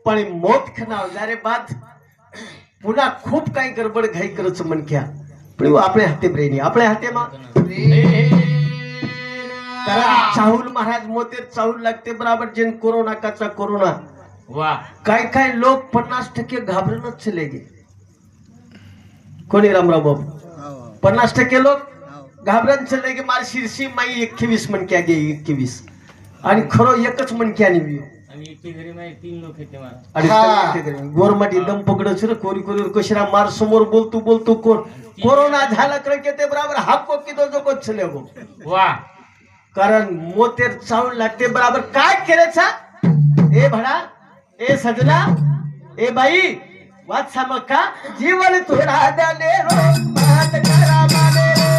पण मोत खनाव जारे बाद पुन्हा खूप काही गडबड घाई करच मनक्या पण आपल्या हाते ब्रेनी आपल्या हाते मा कारण चाहुल महाराज मोते चाहुल लागते बराबर जिन कोरोना काचा कोरोना वाह काय काय लोक 50% घाबरूनच चले गे कोणी रामराव बाबू 50% लोक घाबरून चले गे मार शिरशी माई 21 मनक्या गे 21 आणि खरो एकच मनक्या निवी आणि एके घरी माई 3 लोक येते मला आणि गोरमाटी दम पकडच रे कोरी कोरी कशरा मार समोर बोलतो बोलतो कोरोना झाला तर के ते बराबर हाको की दो जो चले गो वाह कारण मोतेर चावून लागते बराबर काय केरेचा ए भडा ए सजना ए बाई वाच सांग का जीवन थोडा द्याले रो बात करा माने रो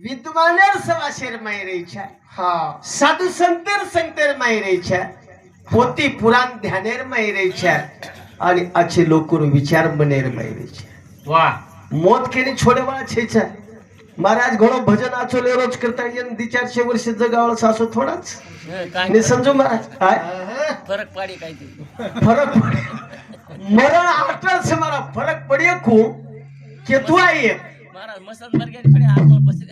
विद्वानेर सवाशेर मायरेच्या साधू संतेर संतेर मायरेच्या पोती पुराण ध्यानेर मायरेच्या आणि अच्छे लोकर विचार बनेर मायरेच्या वाह मोत केनी छोडे वाळा छेचा महाराज घोडो भजन आचोले रोज करता येन 200-400 वर्ष जगावळ सासो थोडाच ने समजू महाराज काय फरक पाडी काय ते फरक पडे मरण आटल से मारा फरक पड़िए को के तू आई महाराज मसन मर गया खड़े हाथ में बस